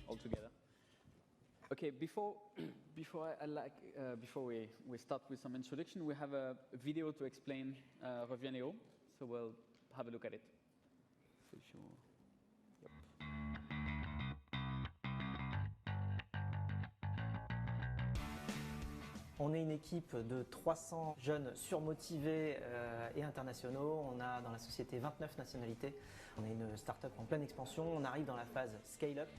all together. Okay, before we start with some introduction, we have a video to explain Reviens Léon, so we'll have a look at it. So sure. Yep. On est une équipe de 300 jeunes surmotivés et internationaux. On a dans la société 29 nationalités. On est une start-up en pleine expansion. On arrive dans la phase scale-up.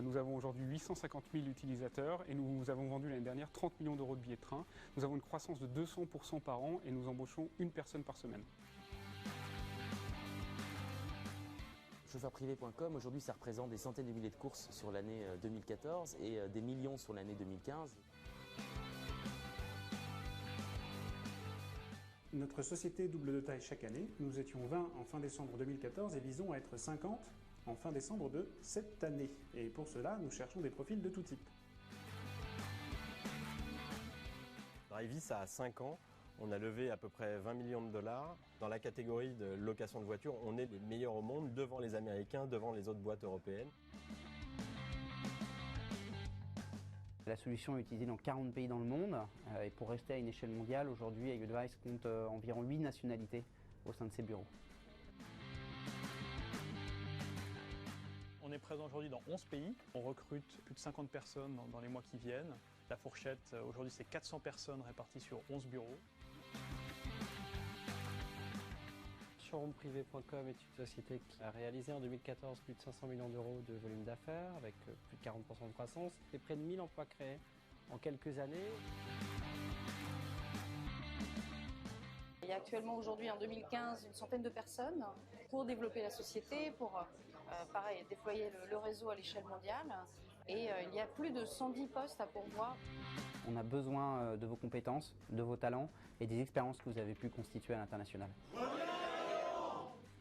Nous avons aujourd'hui 850 000 utilisateurs et nous avons vendu l'année dernière 30 millions d'euros de billets de train. Nous avons une croissance de 200% par an et nous embauchons une personne par semaine. Chauffeurprivé.com, aujourd'hui ça représente des centaines de milliers de courses sur l'année 2014 et des millions sur l'année 2015. Notre société double de taille chaque année. Nous étions 20 en fin décembre 2014 et visons à être 50 en fin décembre de cette année. Et pour cela, nous cherchons des profils de tout type. Reviens a 5 ans. On a levé à peu près 20 millions de dollars. Dans la catégorie de location de voitures, on est les meilleurs au monde, devant les Américains, devant les autres boîtes européennes. La solution est utilisée dans 40 pays dans le monde. Et pour rester à une échelle mondiale, aujourd'hui, Reviens compte environ 8 nationalités au sein de ses bureaux. On est présent aujourd'hui dans 11 pays. On recrute plus de 50 personnes dans les mois qui viennent. La fourchette, aujourd'hui, c'est 400 personnes réparties sur 11 bureaux. Showroomprivé.com est une société qui a réalisé en 2014 plus de 500 millions d'euros de volume d'affaires avec plus de 40% de croissance et près de 1000 emplois créés en quelques années. Il y a actuellement aujourd'hui en 2015 une centaine de personnes pour développer la société, pour pareil, déployer le réseau à l'échelle mondiale et il y a plus de 110 postes à pourvoir. On a besoin de vos compétences, de vos talents et des expériences que vous avez pu constituer à l'international.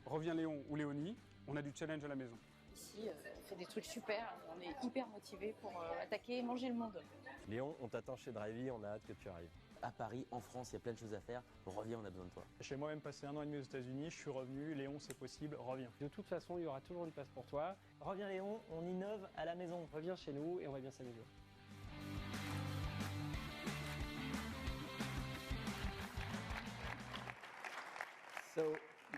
Reviens Léon ou Léonie, on a du challenge à la maison. Ici, on fait des trucs super, on est hyper motivés pour attaquer et manger le monde. Léon, on t'attend chez Reviens, on a hâte que tu arrives. À Paris, en France, il y a plein de choses à faire. Reviens, on a besoin de toi. J'ai moi-même passé 1 an et demi aux États-Unis, je suis revenu. Léon, c'est possible, reviens. De toute façon, il y aura toujours une place pour toi. Reviens Léon, on innove à la maison. Reviens chez nous et on va bien s'amuser. So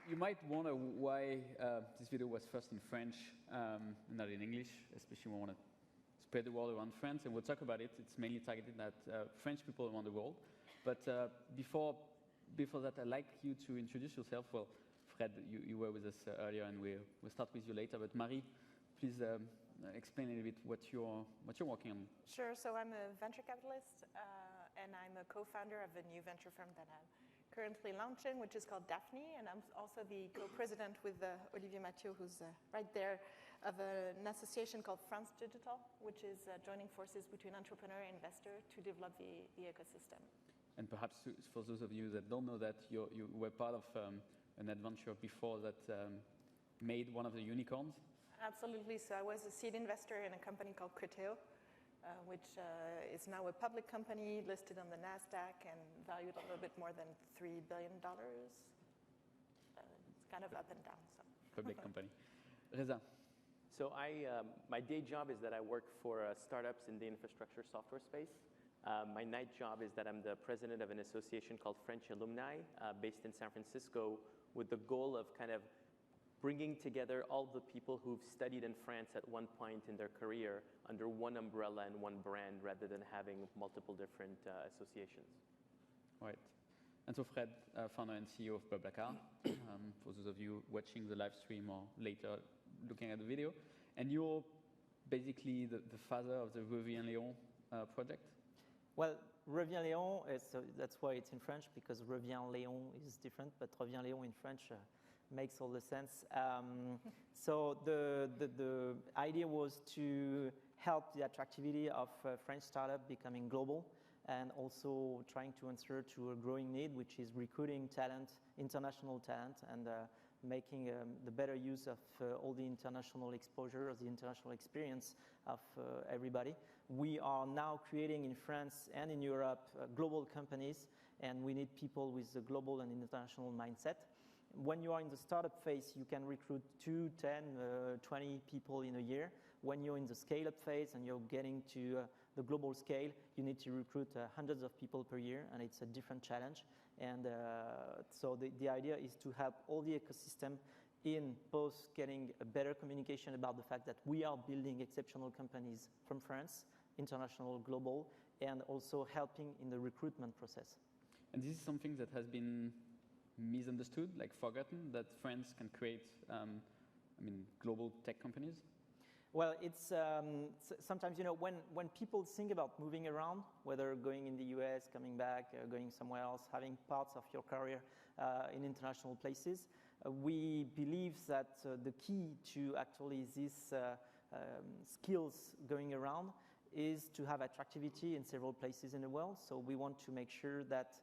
you might wonder why this video was first in French, not in English, especially when we want to spread the word around France, and we'll talk about it. It's mainly targeted at French people around the world. But before that, I'd like you to introduce yourself. Well, Fred, you were with us earlier, and we'll start with you later. But Marie, please explain a little bit what you're working on. Sure. So I'm a venture capitalist, and I'm a co-founder of a new venture firm that I'm currently launching, which is called Daphne, and I'm also the co-president with Olivier Mathieu, who's right there, of an association called France Digital, which is joining forces between entrepreneur and investor to develop the ecosystem. And perhaps for those of you that don't know that, you were part of an adventure before that made one of the unicorns. Absolutely. So I was a seed investor in a company called Criteo, which is now a public company listed on the NASDAQ and valued a little bit more than $3 billion. It's kind of up and down. So. Public company. Reza. So my day job is that I work for startups in the infrastructure software space. My night job is that I'm the president of an association called French Alumni, based in San Francisco, with the goal of kind of bringing together all the people who've studied in France at one point in their career under one umbrella and one brand rather than having multiple different associations. Right. And so Fred, founder and CEO of BlaBlaCar, for those of you watching the live stream or later looking at the video. And you're basically the father of the Reviens Léon project? Well, Reviens Léon, that's why it's in French, because Reviens Léon is different, but Reviens Léon in French makes all the sense. So the idea was to help the attractivity of French startup becoming global and also trying to answer to a growing need, which is recruiting talent, international talent, and making the better use of all the international exposure, the international experience of everybody. We are now creating in France and in Europe global companies, and we need people with a global and international mindset. when you are in the startup phase, you can recruit 2, 10, 20 people in a year. When you're in the scale-up phase and you're getting to the global scale, you need to recruit hundreds of people per year, and it's a different challenge. And so the idea is to help all the ecosystem in both getting a better communication about the fact that we are building exceptional companies from France, international, global, and also helping in the recruitment process. And this is something that has been misunderstood, like forgotten, that France can create, global tech companies? Well, it's sometimes, when people think about moving around, whether going in the US, coming back, going somewhere else, having parts of your career in international places, we believe that the key to actually these skills going around is to have attractivity in several places in the world. So we want to make sure that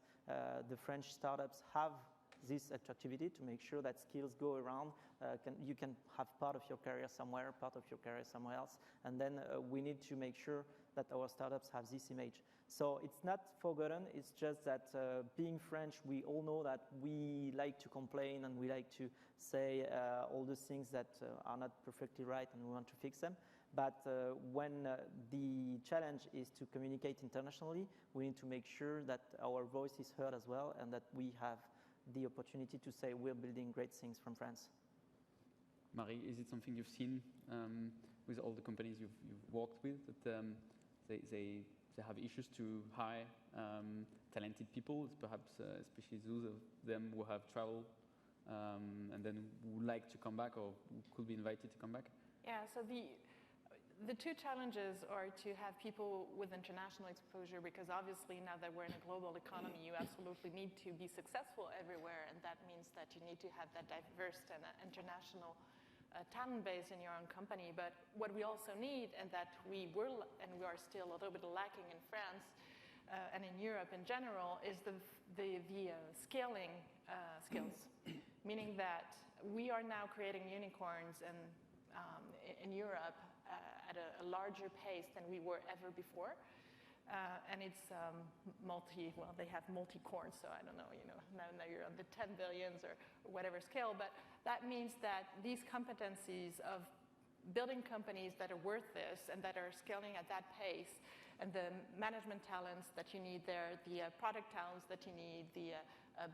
the French startups have this attractivity, to make sure that skills go around. You can have part of your career somewhere, part of your career somewhere else. And then we need to make sure that our startups have this image. So it's not forgotten, it's just that being French, we all know that we like to complain and we like to say all the things that are not perfectly right and we want to fix them. But when the challenge is to communicate internationally, we need to make sure that our voice is heard as well and that we have the opportunity to say we're building great things from France. Marie, is it something you've seen with all the companies you've worked with, that they have issues to hire talented people, perhaps especially those of them who have traveled and then would like to come back or could be invited to come back? Yeah, so the two challenges are to have people with international exposure, because obviously now that we're in a global economy, you absolutely need to be successful everywhere, and that means that you need to have that diverse and international talent base in your own company. But what we also need, and that we are still a little bit lacking in France and in Europe in general, is the scaling skills, meaning that we are now creating unicorns in Europe at a larger pace than we were ever before. And it's they have multi-corns, so I don't know, now you're on the 10 billions or whatever scale, but that means that these competencies of building companies that are worth this and that are scaling at that pace, and the management talents that you need there, the product talents that you need, the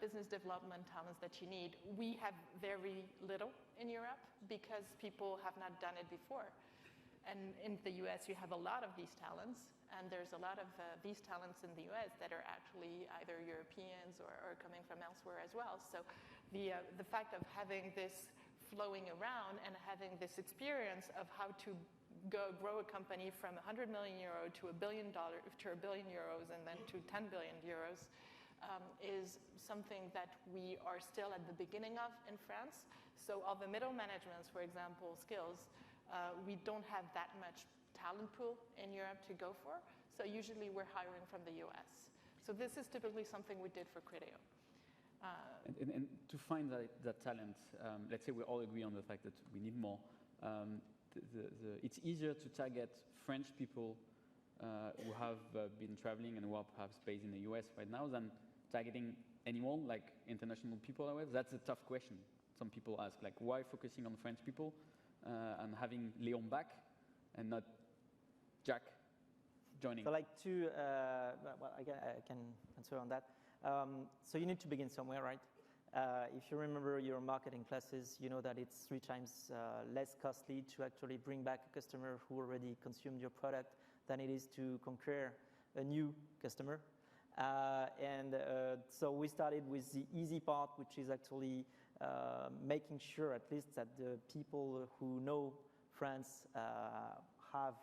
business development talents that you need, we have very little in Europe because people have not done it before. And in the US, you have a lot of these talents, and there's a lot of these talents in the US that are actually either Europeans or coming from elsewhere as well. So the fact of having this flowing around and having this experience of how to grow a company from 100 million euro to $1 billion to €1 billion and then to 10 billion euros is something that we are still at the beginning of in France. So all the middle managements, for example, skills, we don't have that much talent pool in Europe to go for. So usually we're hiring from the US. So this is typically something we did for Criteo. And to find that talent, let's say we all agree on the fact that we need more. It's easier to target French people who have been traveling and who are perhaps based in the US right now than targeting anyone, like international people. That's a tough question. Some people ask, like, why focusing on French people and having Léon back and not Jack joining? So I can answer on that. So you need to begin somewhere, right? If you remember your marketing classes, you know that it's 3 times less costly to actually bring back a customer who already consumed your product than it is to conquer a new customer. So we started with the easy part, which is actually making sure at least that the people who know France have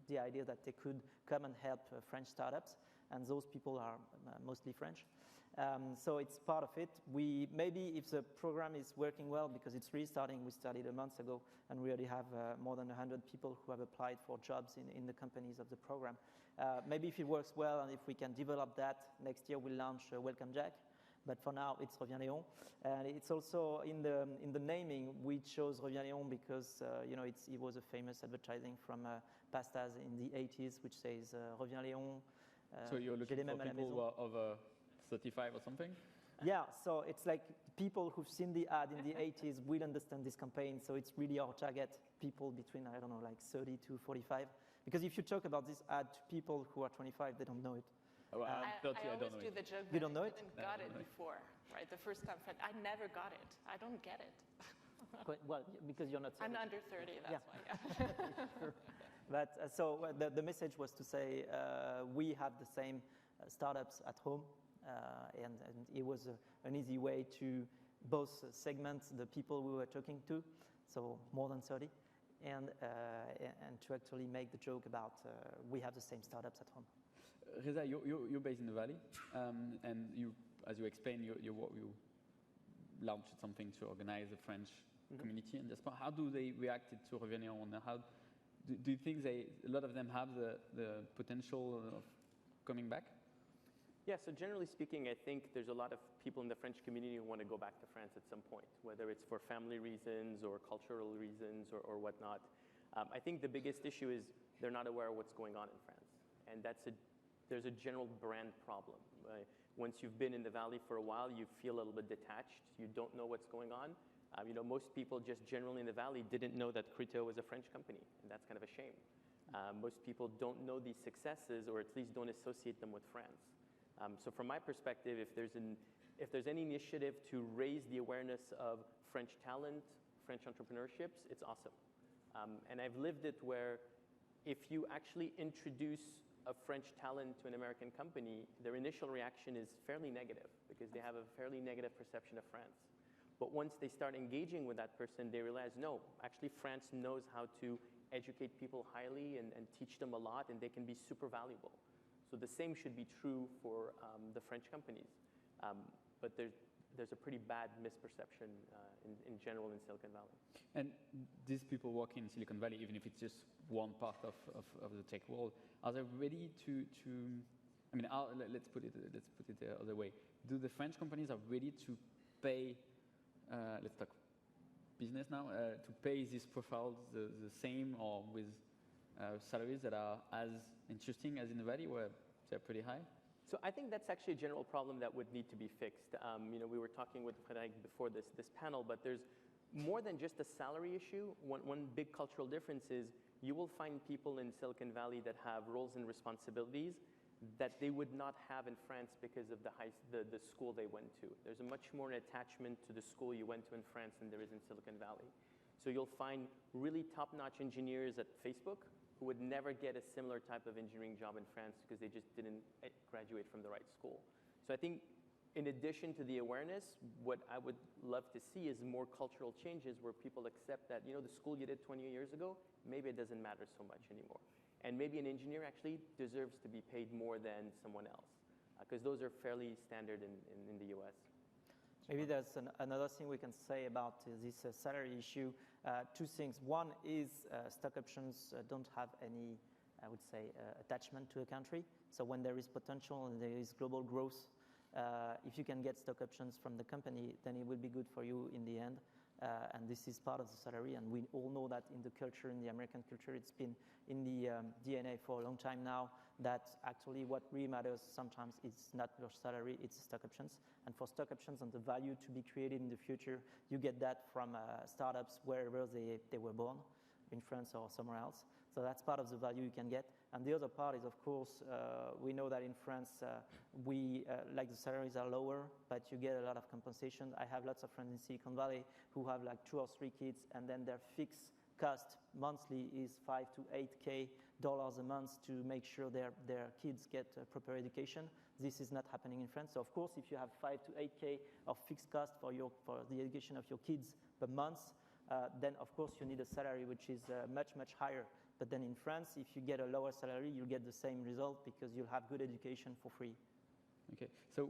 the idea that they could come and help French startups, and those people are mostly French. So it's part of it. Maybe if the program is working well, because it's restarting, we started a month ago, and we already have more than 100 people who have applied for jobs in the companies of the program. Maybe if it works well and if we can develop that, next year we'll launch Welcome Jack. But for now, it's Reviens Léon. And it's also in the naming, we chose Reviens Léon because it was a famous advertising from pastas in the 80s, which says Reviens Léon. So you're looking for people who are over 35 or something? Yeah, so it's like people who've seen the ad in the 80s will understand this campaign. So it's really our target, people between, I don't know, like 30 to 45. Because if you talk about this ad to people who are 25, they don't know it. Well, I 30, I always don't know do it. the joke You that don't know I it? didn't got it before, right? The first time, I never got it. I don't get it. Well, because you're not. I'm under 30, that's why. Yeah. But so the message was to say we have the same startups at home, and it was an easy way to both segment the people we were talking to, so more than 30, and to actually make the joke about we have the same startups at home. Reza, you're based in the Valley, and you, as you explained, you launched something to organize the French community in this part. How do they react to Reviens? How do you think a lot of them have the potential of coming back? Yeah, so generally speaking, I think there's a lot of people in the French community who want to go back to France at some point, whether it's for family reasons or cultural reasons or whatnot. I think the biggest issue is they're not aware of what's going on in France. And there's a general brand problem. Once you've been in the Valley for a while, you feel a little bit detached. You don't know what's going on. Most people just generally in the Valley didn't know that Criteo was a French company, and that's kind of a shame. Most people don't know these successes, or at least don't associate them with France. So from my perspective, if there's any initiative to raise the awareness of French talent, French entrepreneurships, it's awesome. And I've lived it where if you actually introduce a French talent to an American company, their initial reaction is fairly negative because they have a fairly negative perception of France. But once they start engaging with that person, they realize, no, actually France knows how to educate people highly and teach them a lot, and they can be super valuable. So the same should be true for the French companies. But there's a pretty bad misperception in general in Silicon Valley. And these people working in Silicon Valley, even if it's just one part of the tech world, are they ready to I mean, let's put it the other way. Do the French companies are ready to pay, let's talk business now, to pay these profiles the same or with salaries that are as interesting as in the Valley where they're pretty high? So I think that's actually a general problem that would need to be fixed. We were talking with Frédéric before this panel, but there's more than just a salary issue. One big cultural difference is you will find people in Silicon Valley that have roles and responsibilities that they would not have in France because of the school they went to. There's a much more an attachment to the school you went to in France than there is in Silicon Valley. So you'll find really top-notch engineers at Facebook who would never get a similar type of engineering job in France because they just didn't graduate from the right school. So I think in addition to the awareness, what I would love to see is more cultural changes where people accept that, the school you did 20 years ago, maybe it doesn't matter so much anymore. And maybe an engineer actually deserves to be paid more than someone else because those are fairly standard in the US. Maybe there's another thing we can say about this salary issue. Two things. One is stock options don't have any, I would say, attachment to a country. So when there is potential and there is global growth, if you can get stock options from the company, then it will be good for you in the end. And this is part of the salary. And we all know that in the culture, in the American culture, it's been in the DNA for a long time now that actually what really matters sometimes is not your salary, it's stock options. And for stock options and the value to be created in the future, you get that from startups wherever they were born, in France or somewhere else. So that's part of the value you can get. And the other part is, of course, we know that in France, like the salaries are lower, but you get a lot of compensation. I have lots of friends in Silicon Valley who have like 2 or 3 kids, and then their fixed cost monthly is $5,000 to $8,000 a month to make sure their kids get proper education. This is not happening in France. So of course, if you have $5,000 to $8,000 of fixed cost for the education of your kids per month, then of course you need a salary which is much, much higher. But then in France, if you get a lower salary, you'll get the same result because you'll have good education for free. Okay, so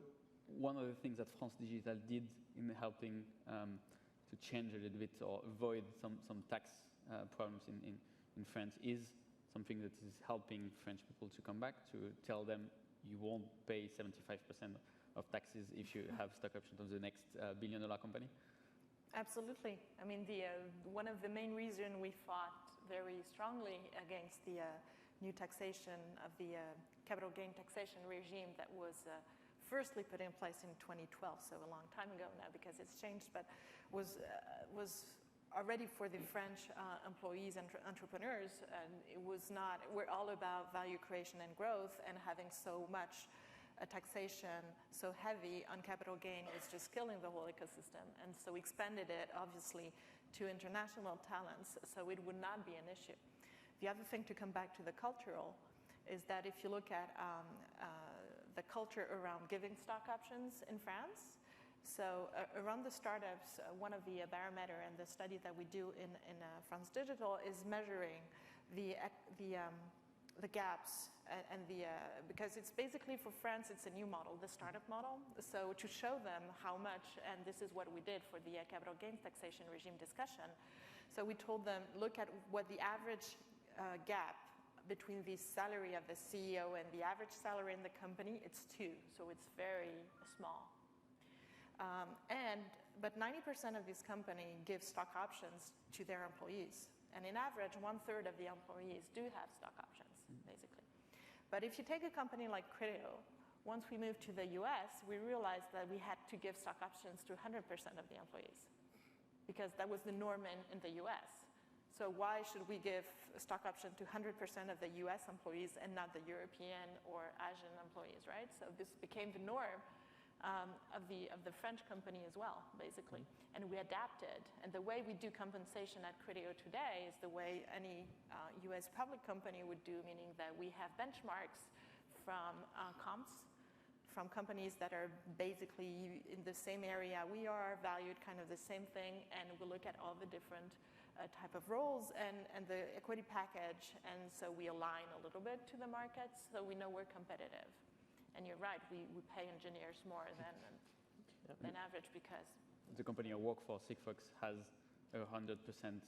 one of the things that France Digital did in helping to change a little bit or avoid some tax problems in France is something that is helping French people to come back, to tell them you won't pay 75% of taxes if you have stock options of the next billion-dollar company. Absolutely. I mean, one of the main reasons we fought very strongly against the new taxation of the capital gain taxation regime that was firstly put in place in 2012, so a long time ago now because it's changed, but was already for the French employees and entrepreneurs, and it was not, we're all about value creation and growth, and having so much taxation so heavy on capital gain was just killing the whole ecosystem. And so we expanded it, obviously, to international talents, so it would not be an issue. The other thing to come back to the cultural is that if you look at the culture around giving stock options in France, so around the startups, one of the barometer and the study that we do in France Digital is measuring the gaps and because it's basically for France, it's a new model, the startup model. So to show them how much, and this is what we did for the capital gains taxation regime discussion. So we told them, look at what the average gap between the salary of the CEO and the average salary in the company, it's 2, so it's very small. But 90% of this company give stock options to their employees. And in average, 1/3 of the employees do have stock options, basically. But if you take a company like Criteo, once we moved to the US, we realized that we had to give stock options to 100% of the employees because that was the norm in the US. So why should we give a stock option to 100% of the US employees and not the European or Asian employees, right? So this became the norm of the French company as well, basically. And we adapted. And the way we do compensation at Criteo today is the way any US public company would do, meaning that we have benchmarks from comps, from companies that are basically in the same area we are, valued kind of the same thing, and we look at all the different type of roles and the equity package, and so we align a little bit to the markets, so we know we're competitive. And you're right, we pay engineers more than average because... The company I work for, Sigfox, has a 100%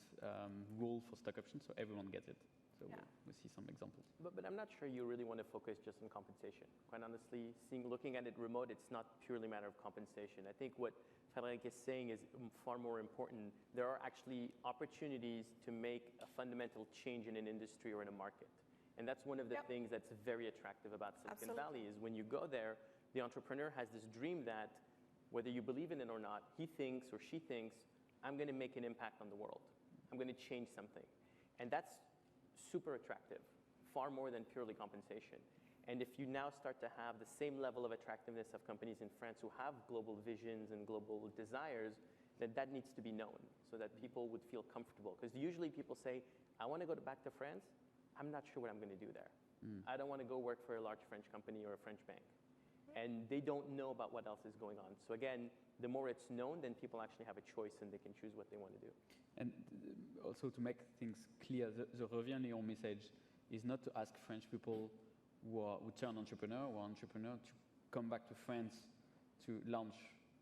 rule for stock options, so everyone gets it. So we see some examples. But I'm not sure you really want to focus just on compensation. Quite honestly, looking at it remote, it's not purely a matter of compensation. I think what Frédéric is saying is far more important. There are actually opportunities to make a fundamental change in an industry or in a market. And that's one of the things that's very attractive about Silicon Valley is when you go there, the entrepreneur has this dream that whether you believe in it or not, he thinks or she thinks, I'm going to make an impact on the world. I'm going to change something. And that's super attractive, far more than purely compensation. And if you now start to have the same level of attractiveness of companies in France who have global visions and global desires, then that needs to be known so that people would feel comfortable. Because usually people say, I want to go back to France. I'm not sure what I'm going to do there. I don't want to go work for a large French company or a French bank. And they don't know about what else is going on. So again, the more it's known, then people actually have a choice and they can choose what they want to do. And also to make things clear, the Reviens Léon message is not to ask French people who turn entrepreneur or entrepreneur to come back to France to launch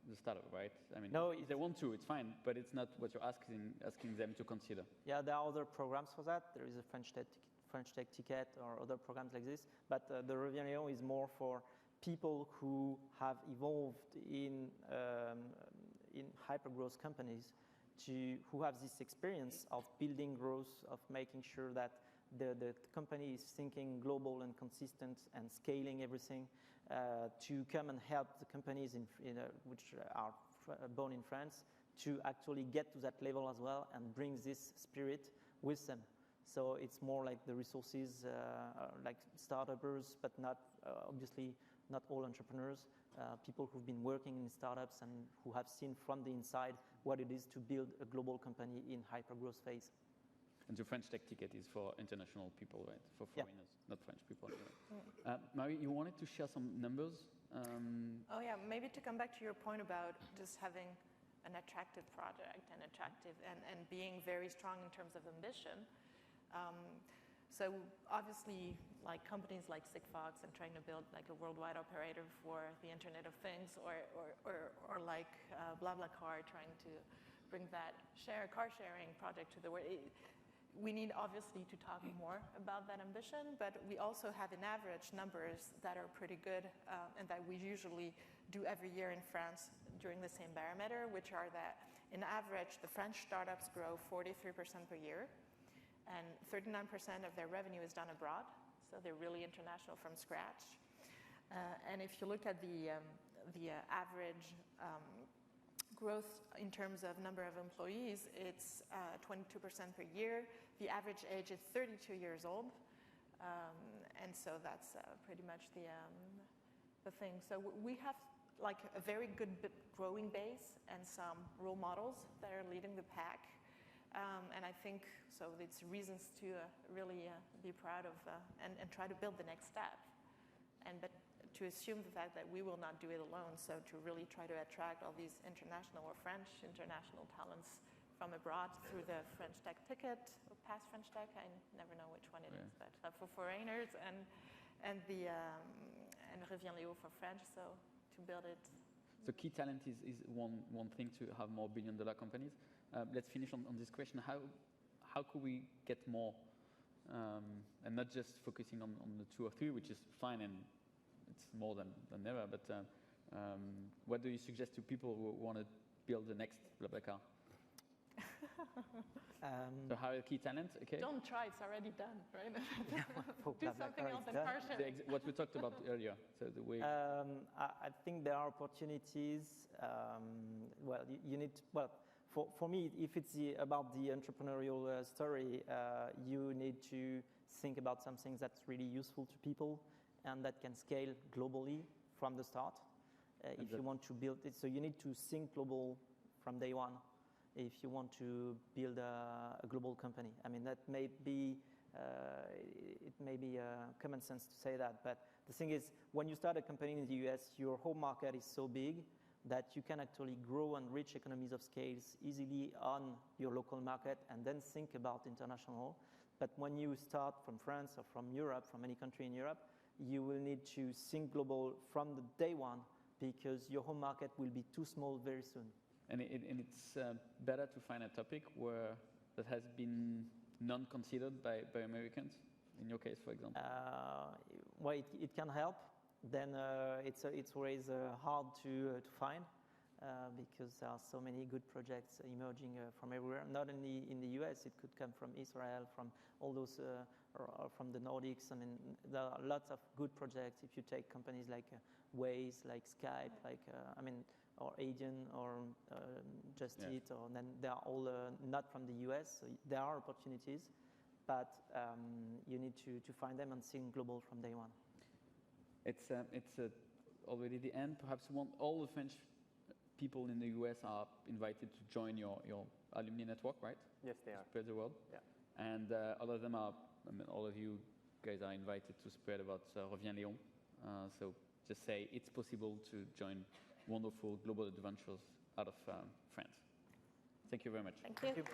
the startup, right? I mean, no, if they want to, it's fine, but it's not what you're asking them to consider. Yeah, there are other programs for that. There is a French Tech Ticket or other programs like this, but the Reviens Léon is more for people who have evolved in hyper-growth companies who have this experience of building growth, of making sure that the company is thinking global and consistent and scaling everything to come and help the companies which are born in France to actually get to that level as well and bring this spirit with them. So it's more like the resources, like startups, but not obviously not all entrepreneurs, people who've been working in startups and who have seen from the inside what it is to build a global company in hyper-growth phase. And the French Tech Ticket is for international people, right? For foreigners, not French people. Marie, you wanted to share some numbers? Oh yeah, maybe to come back to your point about just having an attractive project and being very strong in terms of ambition. So obviously, like companies like Sigfox and trying to build like a worldwide operator for the Internet of Things, or like BlaBlaCar trying to bring that car sharing project to the world. We need obviously to talk more about that ambition, but we also have an average numbers that are pretty good and that we usually do every year in France during the same barometer, which are that in average, the French startups grow 43% per year, and 39% of their revenue is done abroad, so they're really international from scratch. And if you look at the average growth in terms of number of employees, it's 22% per year. The average age is 32 years old. And so that's pretty much the thing. So we have like a very good growing base and some role models that are leading the pack. And I think so it's reasons to really be proud of and try to build the next step. But to assume the fact that we will not do it alone, so to really try to attract all these international or French international talents from abroad through the French Tech ticket, or past French Tech, I never know which one it is, but for foreigners, and Reviens Léo for French, so to build it. So key talent is one thing to have more billion-dollar companies. Let's finish on this question. How could we get more, and not just focusing on the 2 or 3, which is fine, and it's more than ever, but what do you suggest to people who want to build the next BlaBlaCar? So hire key talent, okay? Don't try, it's already done, right? Do something else in partnership. What we talked about earlier, so the way... I think there are opportunities. Well, you need to, well, for me, if it's about the entrepreneurial story, you need to think about something that's really useful to people and that can scale globally from the start. If you want to build it, so you need to think global from day one if you want to build a global company. I mean, that may be, it may be common sense to say that, but the thing is, when you start a company in the US, your home market is so big that you can actually grow and reach economies of scales easily on your local market and then think about international. But when you start from France or from Europe, from any country in Europe, you will need to think global from the day one because your home market will be too small very soon. And it's better to find a topic that has been non-considered by Americans, in your case, for example? Well, it can help. Then it's always hard to find because there are so many good projects emerging from everywhere. Not only in the US, it could come from Israel, from all those, or from the Nordics. I mean, there are lots of good projects. If you take companies like Waze, like Skype, like or Adyen, or Just Eat, or then they are all not from the US. So there are opportunities, but you need to find them and think global from day one. It's already the end. Perhaps all the French people in the US are invited to join your alumni network, right? Yes, they are. Spread the word. Yeah. And all of them are, all of you guys are invited to spread about Reviens Léon. So just say it's possible to join wonderful global adventures out of France. Thank you very much. Thank you.